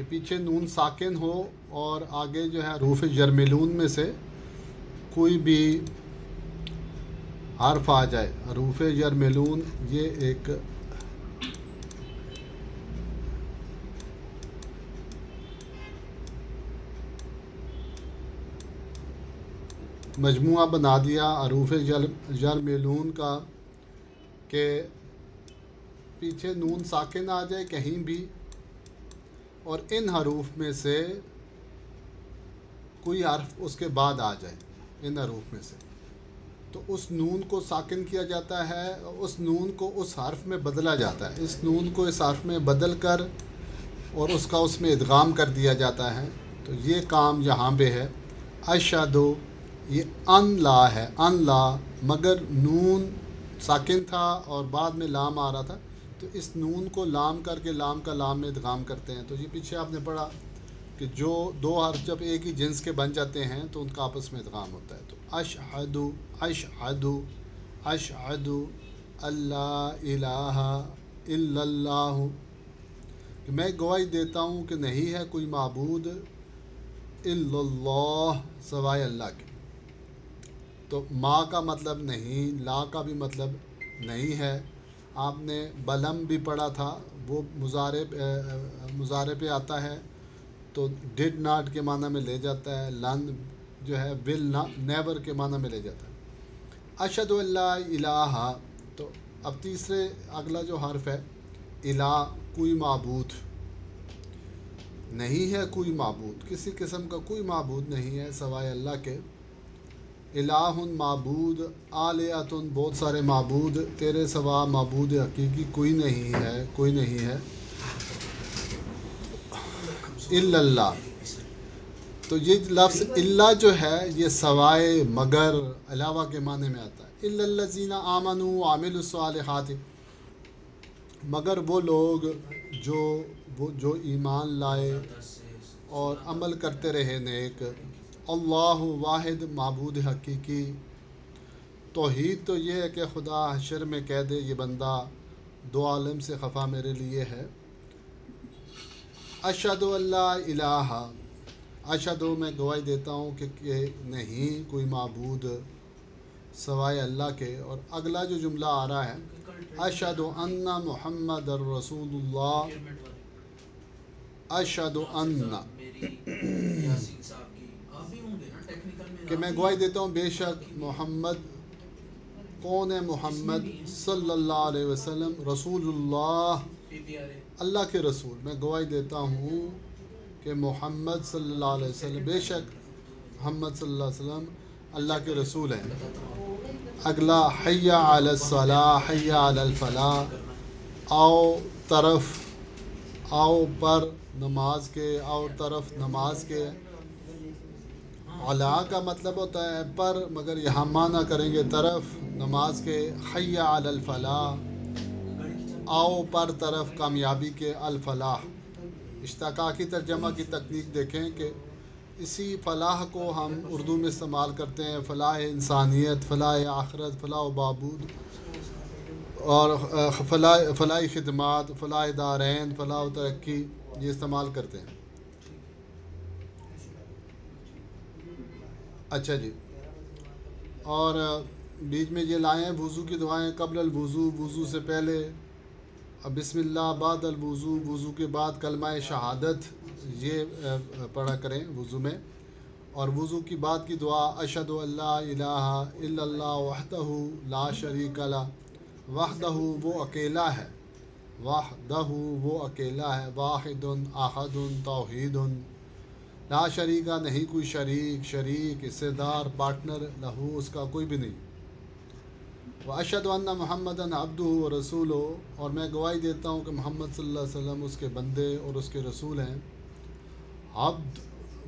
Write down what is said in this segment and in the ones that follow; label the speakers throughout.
Speaker 1: کہ پیچھے نون ساکن ہو اور آگے جو ہے حروف جرملون میں سے کوئی بھی حرف آ جائے. حروف جرملون یہ ایک مجموعہ بنا دیا حروف جرملون کا کہ پیچھے نون ساکن آ جائے کہیں بھی اور ان حروف میں سے کوئی حرف اس کے بعد آ جائے ان حروف میں سے، تو اس نون کو ساکن کیا جاتا ہے، اس نون کو اس حرف میں بدلا جاتا ہے، اس نون کو اس حرف میں بدل کر اور اس کا اس میں ادغام کر دیا جاتا ہے. تو یہ کام یہاں پہ ہے. اشہدو یہ ان لا ہے، ان لا، مگر نون ساکن تھا اور بعد میں لام آ رہا تھا، تو اس نون کو لام کر کے لام کا لام میں ادغام کرتے ہیں. تو یہ پیچھے آپ نے پڑھا کہ جو دو حرف جب ایک ہی جنس کے بن جاتے ہیں تو ان کا آپس میں ادغام ہوتا ہے. تو اشہدو اشہدو اشہدو اللہ الہ الا اللہ، کہ میں گواہی دیتا ہوں کہ نہیں ہے کوئی معبود الا اللہ سوائے اللہ کے. تو ما کا مطلب نہیں، لا کا بھی مطلب نہیں ہے. آپ نے بلم بھی پڑھا تھا، وہ مضارع پہ آتا ہے تو ڈڈ ناٹ کے معنی میں لے جاتا ہے. لن جو ہے ول نیور کے معنی میں لے جاتا ہے. اشہد اللہ الہ، تو اب تیسرے اگلا جو حرف ہے الہ، کوئی معبود نہیں ہے، کوئی معبود کسی قسم کا کوئی معبود نہیں ہے سوائے اللہ کے. الہ معبود، آلیۃ بہت سارے معبود، تیرے سوا معبود حقیقی کوئی نہیں ہے، کوئی نہیں ہے الا اللہ. تو یہ لفظ اللہ جو ہے یہ سوائے، مگر، علاوہ کے معنی میں آتا ہے. الا الذین آمنوا وعملوا الصالحات، مگر وہ لوگ جو ایمان لائے اور عمل کرتے رہے نیک. اللہ واحد معبود حقیقی. توحید تو یہ ہے کہ خدا حشر میں کہہ دے یہ بندہ دو عالم سے خفا میرے لیے ہے. اشہد اللہ الہ، اشہد میں گواہی دیتا ہوں کہ نہیں کوئی معبود سوائے اللہ کے. اور اگلا جو جملہ آ رہا ہے اشہد ان محمد الرسول اللہ، اشہد ان، کہ میں گواہی دیتا ہوں بے شک محمد، کون ہے محمد صلی اللہ علیہ وسلم، رسول اللہ اللہ کے رسول. میں گواہی دیتا ہوں کہ محمد صلی اللہ علیہ وسلم، بے شک محمد صلی اللہ علیہ وسلم اللہ کے رسول ہیں. اگلا حی علی الصلاح حی علی الفلاح، آؤ طرف، آؤ پر نماز کے، آؤ طرف نماز کے. علا کا مطلب ہوتا ہے پر، مگر یہاں معنی کریں گے طرف نماز کے. حی علی الفلاح، آؤ پر طرف کامیابی کے. الفلاح اشتقاقی ترجمہ کی تکنیک دیکھیں کہ اسی فلاح کو ہم اردو میں استعمال کرتے ہیں، فلاح انسانیت، فلاح آخرت، فلاح و بہبود، اور فلاح خدمات، فلاح دارین، فلاح و ترقی، یہ استعمال کرتے ہیں. اچھا جی، اور بیچ میں یہ لائے ہیں وضو کی دعائیں. قبل الوضو، وضو سے پہلے بسم اللہ، بعد الوضو، وضو کے بعد کلمہ شہادت یہ پڑھا کریں وضو میں. اور وضو کی بعد کی دعا اشہد اللہ الہ الا اللہ وحدہ لا شریک لہ، وحدہ وہ اکیلا ہے، وحدہ وہ اکیلا ہے، واحد احد توحید، لا شریکہ نہیں کوئی شریک حصے دار پارٹنر، لہو اس کا کوئی بھی نہیں. واشہد ان محمدً عبدہ ورسولہ، اور میں گواہی دیتا ہوں کہ محمد صلی اللہ علیہ وسلم اس کے بندے اور اس کے رسول ہیں. عبد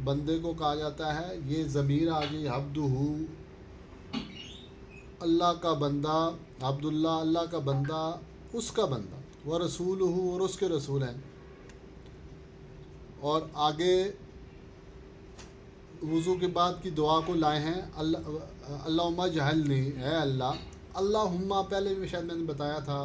Speaker 1: بندے کو کہا جاتا ہے، یہ ضمیر آ گئی عبدہ، اللہ کا بندہ، عبداللہ اللہ کا بندہ، اس کا بندہ، ورسولہ اور اس کے رسول ہیں. اور آگے وضو کے بعد کی دعا کو لائے ہیں اللہم اجعلنی، اے اللہ، اللہم پہلے بھی شاید میں نے بتایا تھا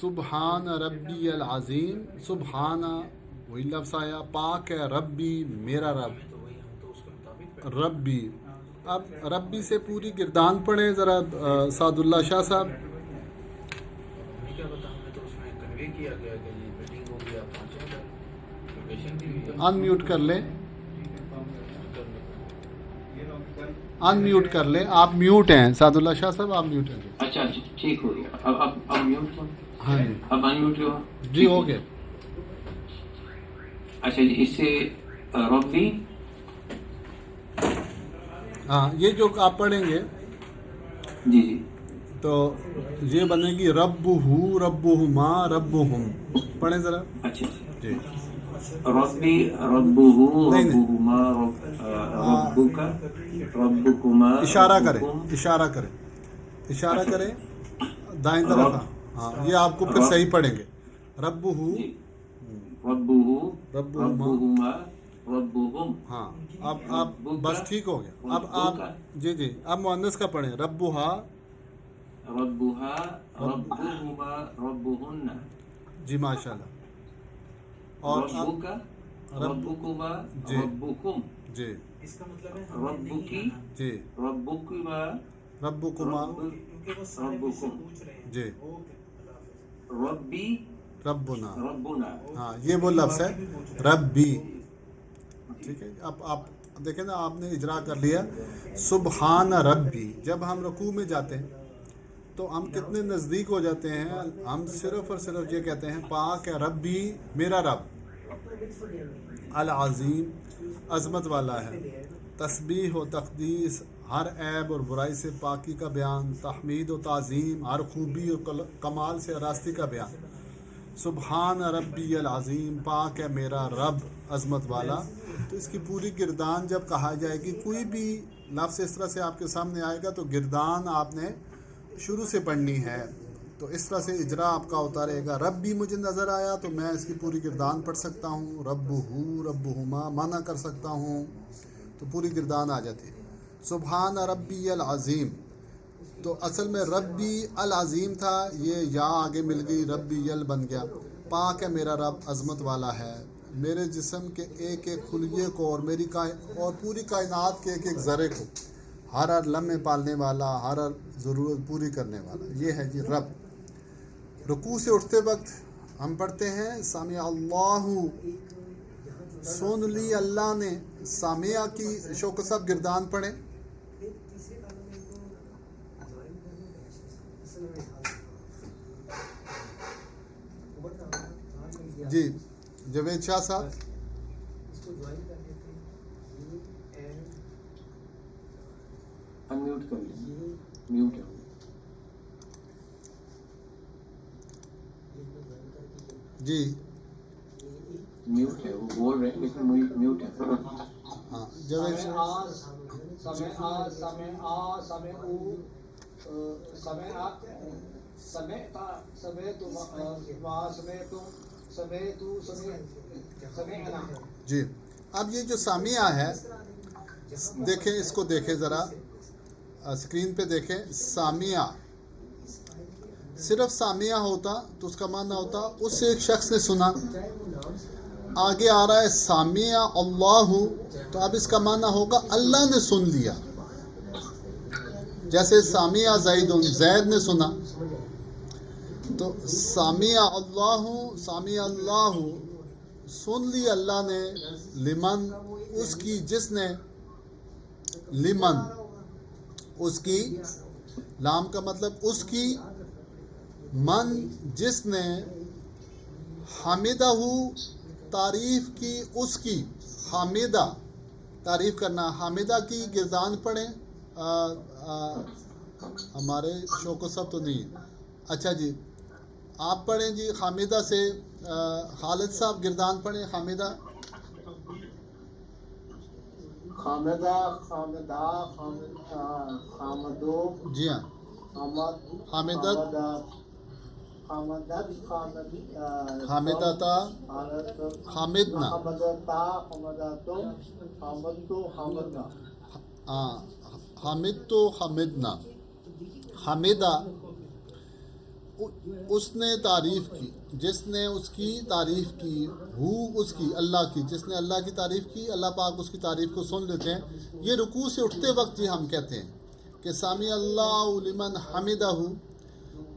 Speaker 1: سبحان ربی العظیم. سبحانہ وہی لفظ آیا. پاک ہے ربی میرا رب. ربی. اب ربی سے پوری گردان پڑھیں ذرا سعد اللہ شاہ صاحب. ان میوٹ کر لیں. ان میوٹ کر لیں. آپ میوٹ ہیں سعد اللہ شاہ صاحب, آپ میوٹ ہیں.
Speaker 2: اچھا ٹھیک ہو گیا. اب میوٹ ہو.
Speaker 1: ہاں جی,
Speaker 2: اب ان میوٹ ہوا.
Speaker 1: جی ہو گیا.
Speaker 2: اچھا جی, اس سے ربی.
Speaker 1: ہاں, یہ جو آپ پڑھیں گے
Speaker 2: جی جی
Speaker 1: تو یہ بنے گی ربہ ربہما ربہم. پڑھیں ذرا.
Speaker 2: اچھا
Speaker 1: جی.
Speaker 2: ربی ربہ ربہما ربک ربکما.
Speaker 1: اشارہ کریں, اشارہ کریں, اشارہ کریں دائیں طرف. ہاں, یہ آپ کو پھر صحیح پڑھیں گے. ربہ
Speaker 2: ربہ
Speaker 1: ربہما.
Speaker 2: ربہما ربہم.
Speaker 1: ہاں, اب بس ٹھیک ہو گیا. اب آپ جی جی اب مؤنث کا پڑھیں. ربہا
Speaker 2: ربہا ربہما ربہن.
Speaker 1: جی ماشاء اللہ. اور
Speaker 2: ربک ربکما
Speaker 1: جی
Speaker 2: ربکم.
Speaker 1: جی
Speaker 3: اس کا مطلب ہے
Speaker 2: ربکی
Speaker 1: جی
Speaker 2: ربکما
Speaker 1: ربکما.
Speaker 3: کیونکہ وہ سارے مجھ سے پوچھ رہے ہیں.
Speaker 1: جی.
Speaker 3: اوکے, اللہ حافظ.
Speaker 2: ربی
Speaker 1: ربنا.
Speaker 2: ربنا.
Speaker 1: ہاں, یہ وہ لفظ ہے ربی. ٹھیک ہے. اب آپ دیکھیں نا, آپ نے اجرا کر لیا سبحان ربی. جب ہم رکوع میں جاتے ہیں تو ہم کتنے نزدیک ہو جاتے ہیں. ہم صرف اور صرف یہ کہتے ہیں پاک ہے ربی میرا رب. العظیم عظمت والا ہے. تسبیح و تقدیس ہر عیب اور برائی سے پاکی کا بیان. تحمید و تعظیم ہر خوبی اور کمال سے راستی کا بیان. سبحان ربی العظیم پاک ہے میرا رب عظمت والا. تو اس کی پوری گردان جب کہا جائے گی, کوئی بھی لفظ اس طرح سے آپ کے سامنے آئے گا تو گردان آپ نے شروع سے پڑھنی ہے. تو اس طرح سے اجرا آپ کا ہوتا رہے گا. رب بھی مجھے نظر آیا تو میں اس کی پوری گردان پڑھ سکتا ہوں. ربہ ربہما منع کر سکتا ہوں تو پوری گردان آ جاتی ہے. سبحان ربی العظیم. تو اصل میں ربی العظیم تھا, یہ یا آگے مل گئی ربی یل بن گیا. پاک ہے میرا رب عظمت والا ہے. میرے جسم کے ایک ایک خلیے کو اور میری اور پوری کائنات کے ایک ایک ذرے کو ہر ہر لمحے پالنے والا, ہر ہر ضرورت پوری کرنے والا, یہ ہے جی رب. رکوع سے اٹھتے وقت ہم پڑھتے ہیں سامع اللہ. سن لی اللہ نے. سامعہ کی شوق صاحب گردان پڑھیں. جی جاوید شاہ صاحب.
Speaker 2: انمیوٹ کر لیں. میوٹ ہے.
Speaker 1: جی
Speaker 2: میوٹ ہے, وہ بول رہے ہیں لیکن میوٹ ہے.
Speaker 1: ہاں جاوید شاہ. جی. اب یہ جو سامعہ ہے دیکھیں, اس کو دیکھیں ذرا اسکرین پہ دیکھیں. سامعہ صرف سامعہ ہوتا تو اس کا معنی ہوتا اس سے ایک شخص نے سنا. آگے آ رہا ہے سامعہ اللہ, تو اب اس کا معنی ہوگا اللہ نے سن لیا. جیسے سامعہ زید نے سنا. تو سامعہ اللہ سن لی اللہ نے. لمن اس کی جس نے. لمن اس کی, لام کا مطلب اس کی, من جس نے, حمدہ تعریف کی اس کی. حامدہ تعریف کرنا. حامدہ کی گردان پڑھیں. ہمارے شوکو صاحب تو نہیں. اچھا جی آپ پڑھیں جی حامدہ سے. خالد صاحب گردان پڑھیں. حامدہ.
Speaker 4: خامدہ خامدہ خامدو
Speaker 1: جی ہاں. حامدت حامدتا حامدنا. حامد تو حامدنا. حامدہ اس نے تعریف کی، جس نے اس کی تعریف کی، ہو اس کی، اللہ کی، جس نے اللہ کی تعریف کی، اللہ پاک اس کی تعریف کو سن لیتے ہیں۔ یہ رکوع سے اٹھتے وقت ہی ہم کہتے ہیں کہ سامی اللہ لمن حمدہ،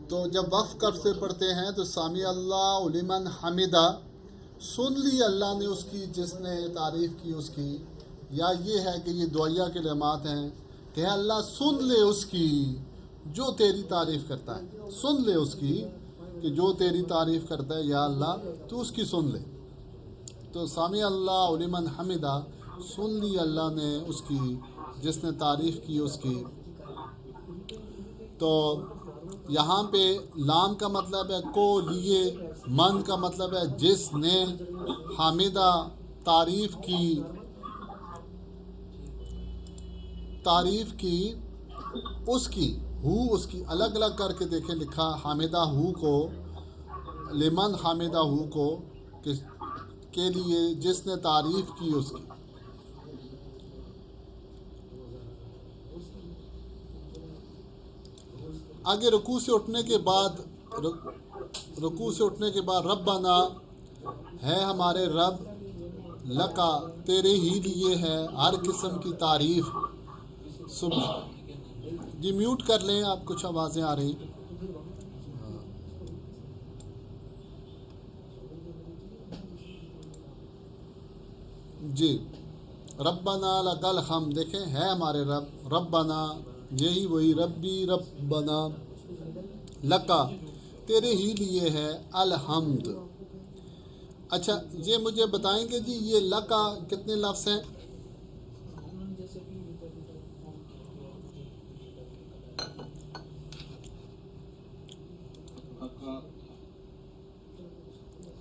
Speaker 1: تو جب وقف کر سے پڑھتے ہیں تو سامی اللہ لمن حمدہ، سن لی اللہ نے اس کی جس نے تعریف کی اس کی، یا یہ ہے کہ یہ دعائیہ کلمات ہیں کہ اے اللہ سن لے اس کی جو تیری تعریف کرتا ہے، سن لے اس کی کہ جو تیری تعریف کرتا ہے، یا اللہ تو اس کی سن لے۔ تو سامی اللہ لمن حمدہ، سن لی اللہ نے اس کی جس نے تعریف کی اس کی۔ تو یہاں پہ لام کا مطلب ہے کو لیے، من کا مطلب ہے جس نے، حامدہ تعریف کی، تعریف کی اس کی، ہو اس کی، الگ الگ کر کے دیکھیں لکھا حامدہ ہو کو، لمن حامدہ ہو کو کے لیے جس نے تعریف کی اس کی۔ آگے رکوع سے اٹھنے کے بعد، رکوع سے اٹھنے کے بعد ربنا ہے ہمارے رب، لکا تیرے ہی لیے ہے ہر قسم کی تعریف، صبح جی میوٹ کر لیں آپ، کچھ آوازیں آ رہی۔ جی ربنا لکل حمد، دیکھیں ہے ہمارے رب، ربنا یہی وہی، ربی ربنا، لکا تیرے ہی لیے ہے الحمد۔ اچھا یہ مجھے بتائیں گے جی یہ لکا کتنے لفظ ہیں؟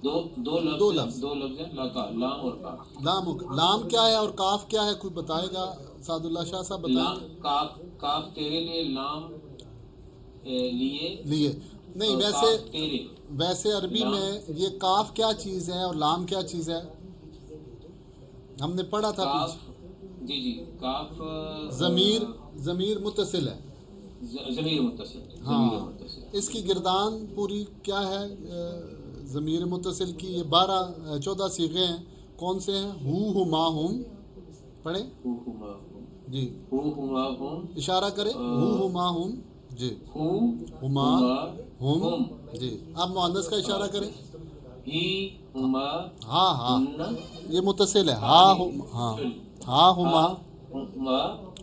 Speaker 2: دو لفظ ہیں، لکا، لام اور کاف۔
Speaker 1: لام کیا ہے اور کاف کیا ہے، کوئی بتائے گا؟ سعد اللہ شاہ صاحب بتائیں۔
Speaker 2: کاف تیرے لیے، لام
Speaker 1: لیے نہیں، ویسے عربی میں یہ کاف کیا چیز ہے اور لام کیا چیز ہے؟ ہم نے پڑھا تھا پیچھے۔
Speaker 2: جی کاف
Speaker 1: ضمیر متصل ہے،
Speaker 2: ضمیر متصل،
Speaker 1: ہاں اس کی گردان پوری کیا ہے؟ ضمیر متصل کی یہ 14 صیغے ہیں، کون سے ہیں؟ ہو ہما ہم، پڑھیں جی،
Speaker 2: ہو ہما ہم،
Speaker 1: اشارہ کریں، ہو ہما ہم، جی
Speaker 2: ہو
Speaker 1: ہما ہم، جی اب مؤنث کا اشارہ کریں،
Speaker 2: ہی ہما،
Speaker 1: ہاں یہ متصل ہے، ہاں ہما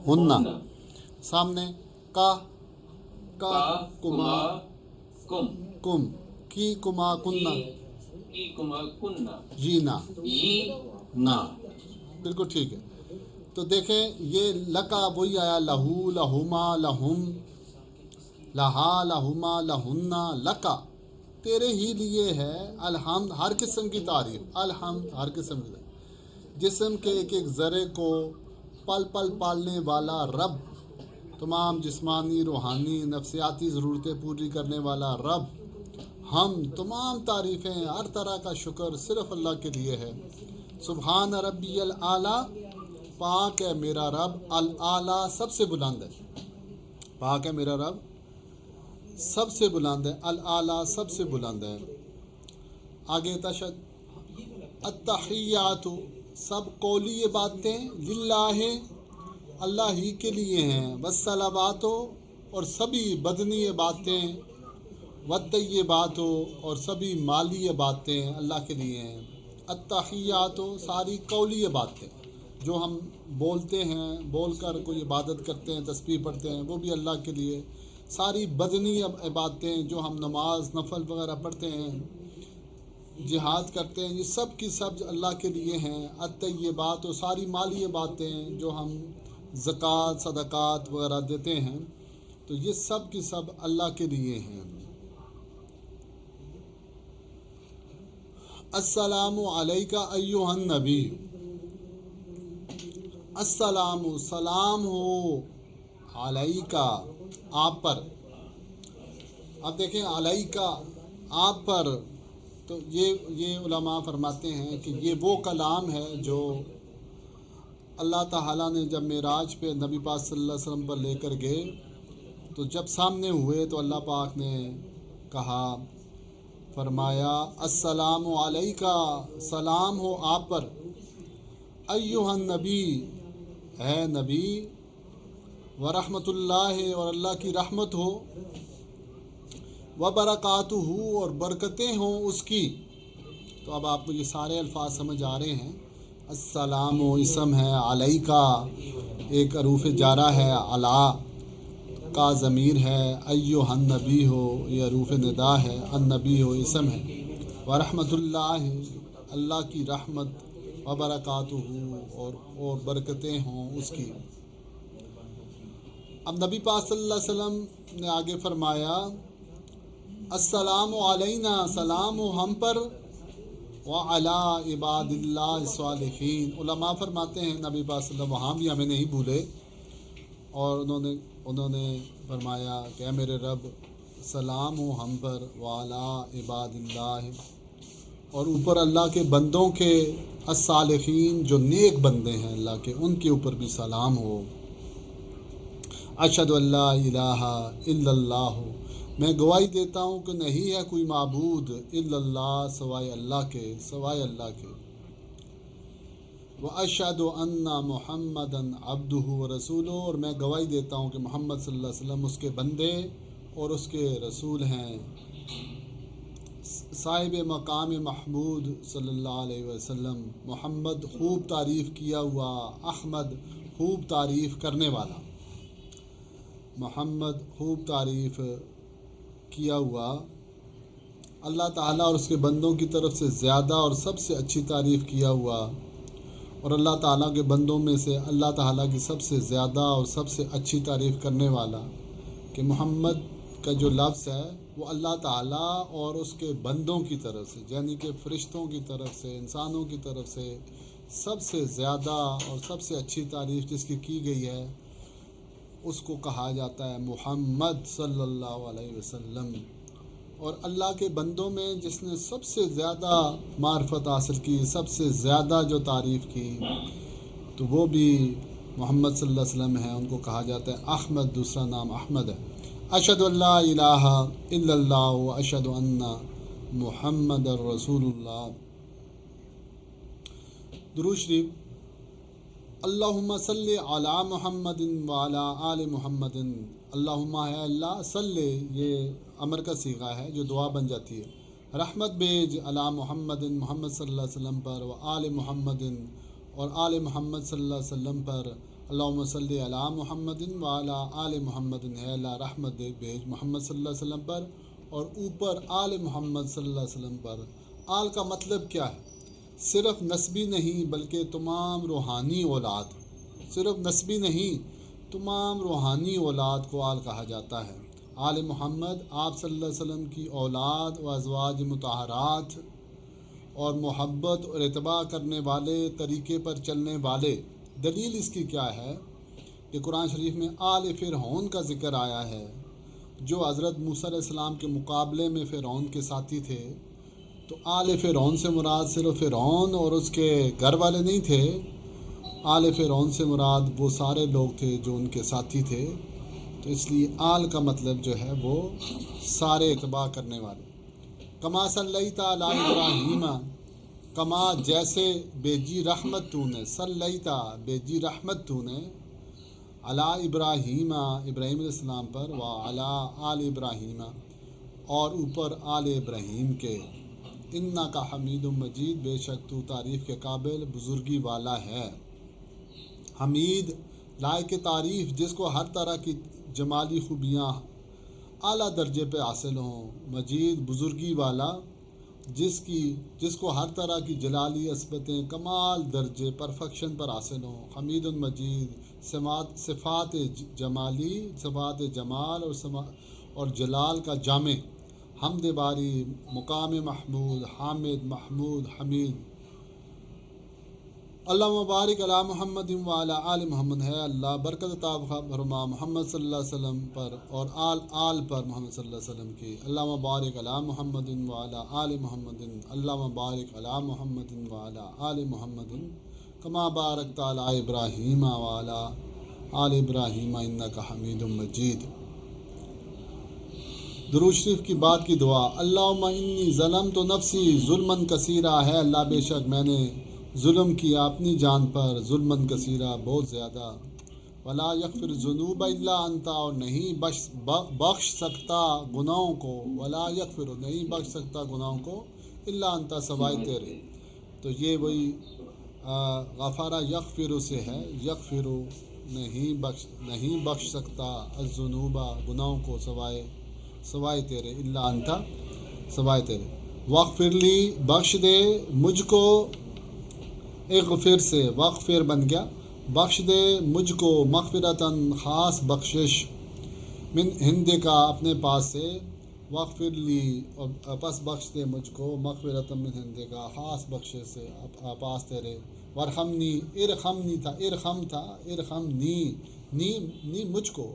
Speaker 1: ہننا، سامنے کا کما کم، کی کما کننا، جینا نا، بالکل ٹھیک ہے۔ تو دیکھیں یہ لکا وہی آیا، لہو لہما لہم، لہا لہما لہننا، لکا تیرے ہی لیے ہے الحمد ہر قسم کی تعریف، الحمد ہر قسم کی تعریف، جسم کے ایک ایک ذرے کو پل پل پالنے والا رب، تمام جسمانی روحانی نفسیاتی ضرورتیں پوری کرنے والا رب، ہم تمام تعریفیں ہر طرح کا شکر صرف اللہ کے لیے ہے۔ سبحان ربی الاعلیٰ، پاک ہے میرا رب، الاعلیٰ سب سے بلند ہے، پاک ہے میرا رب سب سے بلند ہے، الاعلیٰ سب سے بلند ہے۔ آگے التحیات سب قولی باتیں للہ اللہ ہی کے لیے ہیں، والصلوات اور سبھی بدنی باتیں، والطیبات اور سبھی مالی باتیں اللہ کے لیے ہیں۔ التحیات ساری قولی باتیں جو ہم بولتے ہیں، بول کر کوئی عبادت کرتے ہیں، تسبیح پڑھتے ہیں، وہ بھی اللہ کے لیے۔ ساری بدنی عبادتیں جو ہم نماز نفل وغیرہ پڑھتے ہیں، جہاد کرتے ہیں، یہ سب کی سب اللہ کے لیے ہیں۔ الطیبات اور ساری مالی باتیں جو ہم زکوٰۃ صدقات وغیرہ دیتے ہیں، تو یہ سب کی سب اللہ کے لیے ہیں۔ السلام علیکہ ایھا النبی، السلام سلام ہو علیکہ آپ پر۔ اب دیکھیں علیکہ آپ پر، تو یہ علماء فرماتے ہیں کہ یہ وہ کلام ہے جو اللہ تعالیٰ نے جب معراج پہ نبی پاک صلی اللہ علیہ وسلم پر لے کر گئے، تو جب سامنے ہوئے تو اللہ پاک نے کہا، فرمایا السلام علیکہ، سلام ہو آپ پر، ایھا النبی، اے نبی، ورحمۃ اللہ، اور اللہ کی رحمت ہو، وبرکاتہ، اور برکتیں ہوں اس کی۔ تو اب آپ کو یہ سارے الفاظ سمجھ آ رہے ہیں۔ السلام و اسم ہے، علیکہ ایک حروف جارہ ہے، علی کا ضمیر ہے، ایھا النبی ہو یہ حروف ندا ہے، النبی ہو اسم ہے، ورحمۃ اللہ اللہ کی رحمت، وبرکاتہ اور برکتیں ہوں اس کی۔ اب نبی پاک صلی اللہ علیہ وسلم نے آگے فرمایا السلام علینا، سلام ہو ہم پر، وعلی عباد اللہ الصالحین۔ علماء فرماتے ہیں نبی پاک صلی اللہ علیہ وسلم وہاں بھی ہمیں نہیں بھولے، اور انہوں نے فرمایا کہ اے میرے رب، سلام ہو ہم پر، وعلی عباد اللہ، اور اوپر اللہ کے بندوں کے، الصالحین جو نیک بندے ہیں اللہ کے، ان کے اوپر بھی سلام ہو۔ اشہد ان لا الہ الا اللہ، میں گواہی دیتا ہوں کہ نہیں ہے کوئی معبود الا اللہ، سوائے اللہ کے، سوائے اللہ کے۔ واشہد ان محمدا عبدہ ورسولہ، اور میں گواہی دیتا ہوں کہ محمد صلی اللہ علیہ وسلم اس کے بندے اور اس کے رسول ہیں۔ صاحب مقام محمود صلی اللہ علیہ وسلم، محمد خوب تعریف کیا ہوا، احمد خوب تعریف کرنے والا، محمد خوب تعریف کیا ہوا، اللہ تعالیٰ اور اس کے بندوں کی طرف سے زیادہ اور سب سے اچھی تعریف کیا ہوا، اور اللہ تعالیٰ کے بندوں میں سے اللہ تعالیٰ کی سب سے زیادہ اور سب سے اچھی تعریف کرنے والا، کہ محمد کا جو لفظ ہے وہ اللہ تعالیٰ اور اس کے بندوں کی طرف سے، یعنی کہ فرشتوں کی طرف سے، انسانوں کی طرف سے سب سے زیادہ اور سب سے اچھی تعریف جس کی گئی ہے، اس کو کہا جاتا ہے محمد صلی اللہ علیہ وسلم۔ اور اللہ کے بندوں میں جس نے سب سے زیادہ معرفت حاصل کی، سب سے زیادہ جو تعریف کی، تو وہ بھی محمد صلی اللہ علیہ وسلم ہیں، ان کو کہا جاتا ہے احمد، دوسرا نام احمد ہے۔ اشہد ان لا الہ الا اللہ واشہد ان محمد رسول اللہ۔ درود شریف۔ اللہم صلی علی محمد وعلی آل محمد، اللہم ہے اللہ، صلی یہ امر کا صیغہ ہے جو دعا بن جاتی ہے، رحمت بھیج علی محمد، محمد صلی اللہ علیہ وسلم پر، و آل محمد، اور آل محمد صلی اللہ علیہ وسلم پر، اللہم صلی علی محمد وعلی آل محمد، ہے اللہ رحمت بھیج محمد صلی اللہ علیہ وسلم پر اور اوپر آل محمد صلی اللہ علیہ وسلم پر۔ آل کا مطلب کیا ہے؟ صرف نسبی نہیں بلکہ تمام روحانی اولاد، صرف نسبی نہیں تمام روحانی اولاد کو آل کہا جاتا ہے۔ آل محمد آپ صلی اللہ علیہ وسلم کی اولاد و ازواج مطہرات اور محبت اور اتباع کرنے والے، طریقے پر چلنے والے۔ دلیل اس کی کیا ہے کہ قرآن شریف میں آل فرعون کا ذکر آیا ہے، جو حضرت موسیٰ علیہ السلام کے مقابلے میں فرعون کے ساتھی تھے۔ تو آل فرعون سے مراد صرف فرعون اور اس کے گھر والے نہیں تھے، آل فرعون سے مراد وہ سارے لوگ تھے جو ان کے ساتھی تھے۔ تو اس لیے آل کا مطلب جو ہے وہ سارے اتباع کرنے والے۔ کما صلیت علی ابراہیم، کما جیسے بیجی رحمت تو نے، صلیت بیجی رحمت تو نے، علی ابراہیم ابراہیم علیہ السلام پر، و علی آل ابراہیم اور اوپر آل ابراہیم کے، انکا حمید مجید، بے شک تو تعریف کے قابل بزرگی والا ہے۔ حمید لائق تعریف، جس کو ہر طرح کی جمالی خوبیاں اعلیٰ درجے پہ حاصل ہوں، مجید بزرگی والا، جس کو ہر طرح کی جلالی عصبتیں کمال درجے پرفیکشن پر حاصل ہوں۔ حمید مجید صفات جمالی، صفات جمال اور جلال کا جامع، حمد باری، مقام محمود، حامد، محمود، حمید۔ اللہ مبارک علی محمد وعلی آل محمد، ہے اللہ برکت عطا فرما محمد صلی اللہ علیہ وسلم پر اور آل پر محمد صلی اللہ علیہ وسلم کی۔ اللہ مبارک علی محمد وعلی آل محمد، اللہ مبارک علی محمد وعلی آل محمد کما بارکت علی ابراہیم وعلی آل ابراہیم انک حمید مجید۔ درود شریف کی بعد کی دعا. اللہم انی ظلمت نفسی ظلمًا کثیرا، ہے اللہ بے شک میں نے ظلم کیا اپنی جان پر ظلمًا کثیرا، بہت زیادہ. ولا یغفر الذنوب الا انت، اور نہیں بخش سکتا گناہوں کو، ولا یغفر نہیں بخش سکتا گناہوں کو، الا انت سوائے تیرے. تو یہ وہی غفارہ یغفر سے ہے، یغفر نہیں بخش سکتا الذنوب گناہوں کو سوائے تیرے، الا انت سوائے تیرے. واغفر لی بخش دے مجھ کو، اغفر سے واغفر بن گیا، بخش دے مجھ کو مغفرتاً خاص بخشش، من ہندے کا اپنے پاس سے، واغفر لی اور پس بخش دے مجھ کو مغفرتاً من ہندے کا خاص بخشش سے پاس تیرے. ورحمنی ارحمنی تھا، ارحم تھا، ارحمنی نی مجھ کو.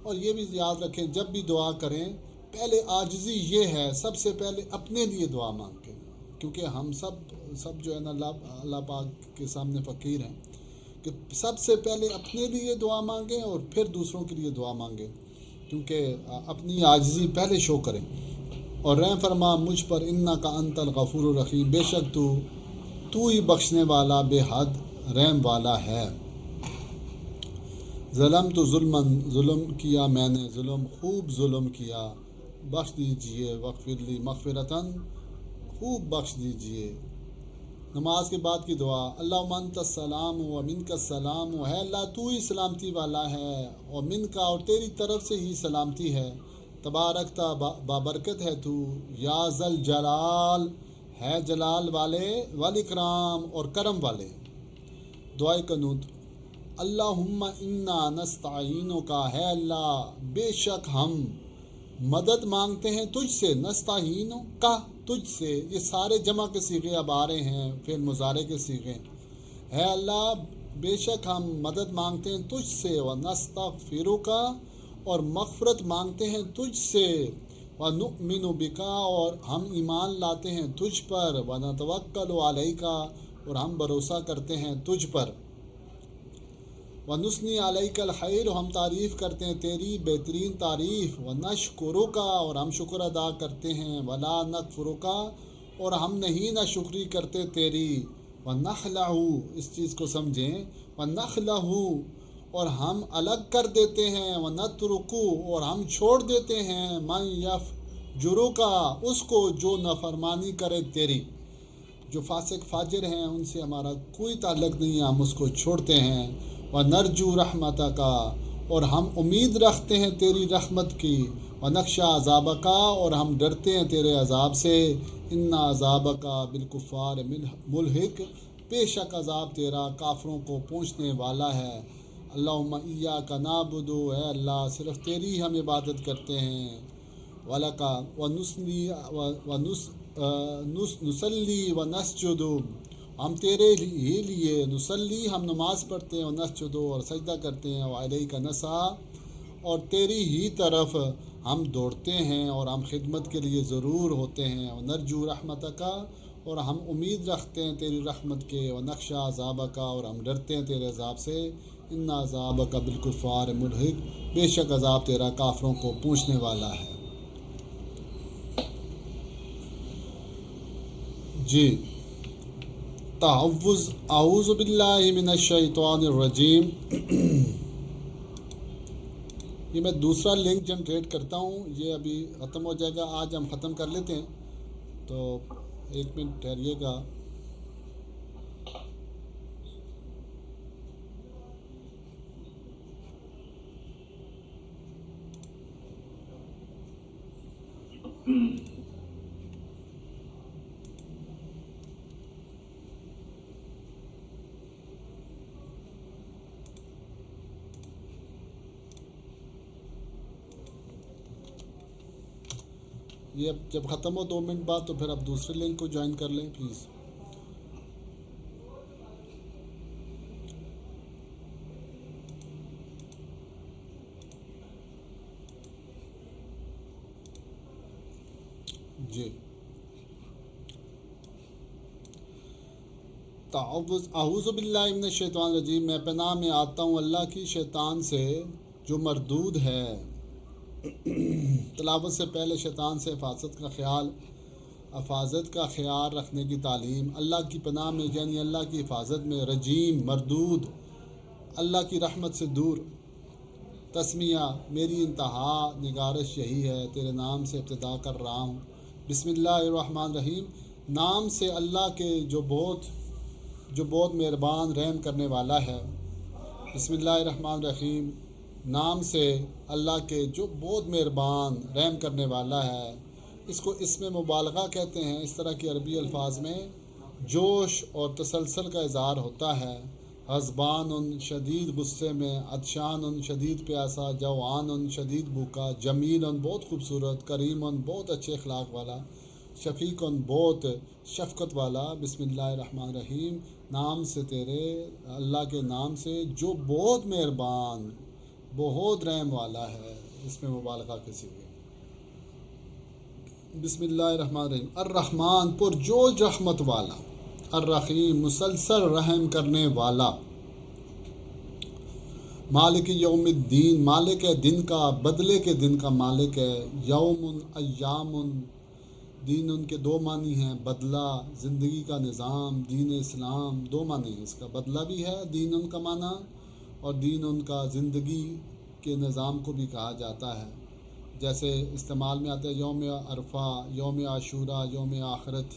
Speaker 1: اور یہ بھی یاد رکھیں جب بھی دعا کریں پہلے عاجزی یہ ہے سب سے پہلے اپنے لیے دعا مانگیں، کیونکہ ہم سب جو ہے نا اللہ پاک کے سامنے فقیر ہیں، کہ سب سے پہلے اپنے لیے دعا مانگیں اور پھر دوسروں کے لیے دعا مانگیں، کیونکہ اپنی عاجزی پہلے شو کریں. اور رحم فرما مجھ پر، انک انت الغفور الرحیم، بے شک تو ہی بخشنے والا بے حد رحم والا ہے. ظلمت ظلم کیا میں نے، خوب ظلم کیا، بخش دیجئے. واغفر لی مغفرتاً خوب بخش دیجئے. نماز کے بعد کی دعا. اللہم انت السلام و منک السلام، ہے اللہ تو ہی سلامتی والا ہے اور منکا اور تیری طرف سے ہی سلامتی ہے. تبارکتا بابرکت ہے تو، یا ذل جلال ہے جلال والے، والاکرام اور کرم والے. دعائے قنوت. اللہم انا نستعینک، ہے اللہ بے شک ہم مدد مانگتے ہیں تجھ سے، نستعینک تجھ سے، یہ سارے جمع کے صیغے اب آ رہے ہیں، فعل مضارع کے صیغے. ہے اللہ بے شک ہم مدد مانگتے ہیں تجھ سے، ونستغفرک اور مغفرت مانگتے ہیں تجھ سے، ونؤمن بک اور ہم ایمان لاتے ہیں تجھ پر، ونتوکل علیک اور ہم بھروسہ کرتے ہیں تجھ پر، ونثنی علیک الخیر ہم تعریف کرتے ہیں تیری بہترین تعریف، ونشکرک اور ہم شکر ادا کرتے ہیں، ولا نکفرک اور ہم نہیں ناشکری کرتے تیری، ونخلع اس چیز کو سمجھیں، ونخلع اور ہم الگ کر دیتے ہیں، ونترک اور ہم چھوڑ دیتے ہیں، من یفجرک اس کو جو نافرمانی کرے تیری. جو فاسق فاجر ہیں ان سے ہمارا کوئی تعلق نہیں ہے، ہم اس کو چھوڑتے ہیں. وَنَرْجُو رَحْمَتَكَ اور ہم امید رکھتے ہیں تیری رحمت کی، وَنَخْشَىٰ عَذَابَكَ اور ہم ڈرتے ہیں تیرے عذاب سے، إِنَّ عَذَابَكَ بِالْكُفَّارِ مُلْحِقٌ بے شک عذاب تیرا کافروں کو پہنچنے والا ہے. اللہم ایاک نعبد اے اللہ صرف تیری ہم عبادت کرتے ہیں، وَلَكَ نُصَلِّي وَنَسْجُدُ ہم تیرے ہی لیے، نصلی ہم نماز پڑھتے ہیں، ونسجد اور سجدہ کرتے ہیں، وعلیک نسعی اور تیری ہی طرف ہم دوڑتے ہیں اور ہم خدمت کے لیے ضرور ہوتے ہیں، ونرجو رحمتک اور ہم امید رکھتے ہیں تیری رحمت کے، ونخشیٰ عذابک اور ہم ڈرتے ہیں تیرے عذاب سے، ان عذابک بالکفار ملحق بے شک عذاب تیرا کافروں کو پہنچنے والا ہے. جی تعوذ. اعوذ باللہ من الشیطان الرجیم. یہ میں دوسرا لنک جنریٹ کرتا ہوں، یہ ابھی ختم ہو جائے گا، آج ہم ختم کر لیتے ہیں، تو 1 منٹ ٹھہریے گا. یہ اب جب ختم ہو 2 منٹ بعد تو پھر آپ دوسرے لنک کو جوائن کر لیں پلیز. جی تعوذ. اعوذ باللہ من الشیطان الرجیم، میں پناہ میں آتا ہوں اللہ کی شیطان سے جو مردود ہے. تلاوت سے پہلے شیطان سے حفاظت کا خیال رکھنے کی تعلیم، اللہ کی پناہ میں یعنی اللہ کی حفاظت میں، رجیم مردود اللہ کی رحمت سے دور، تسمیہ میری انتہا نگارش یہی ہے، تیرے نام سے ابتدا کر رہا ہوں، بسم اللہ الرحمن الرحیم، نام سے اللہ کے جو بہت مہربان رحم کرنے والا ہے، بسم اللہ الرحمن الرحیم، نام سے اللہ کے جو بہت مہربان رحم کرنے والا ہے، اس کو اسم مبالغہ کہتے ہیں۔ اس طرح کے عربی الفاظ میں جوش اور تسلسل کا اظہار ہوتا ہے۔ غضبان شدید غصے میں، عطشان شدید پیاسا، جوعان شدید بھوکا، جمیل بہت خوبصورت، کریم بہت اچھے اخلاق والا، شفیق بہت شفقت والا، بسم اللہ الرحمن الرحیم، نام سے تیرے اللہ کے نام سے جو بہت مہربان بہت رحم والا ہے، اس میں مبالغہ کسی ہوئے۔ بسم اللہ الرحمن الرحیم، الرحمن پرجوش رحمت والا، الرحیم مسلسل رحم کرنے والا، مالک یوم الدین مالک ہے دن کا، بدلے کے دن کا مالک ہے، یوم ایام دین ان کے دو معنی ہیں، بدلہ زندگی کا نظام، دین اسلام دو معنی ہیں اس کا، بدلہ بھی ہے دین ان کا معنی، اور دین ان کا زندگی کے نظام کو بھی کہا جاتا ہے، جیسے استعمال میں آتا ہے یوم عرفہ، یوم عاشورہ، یوم آخرت،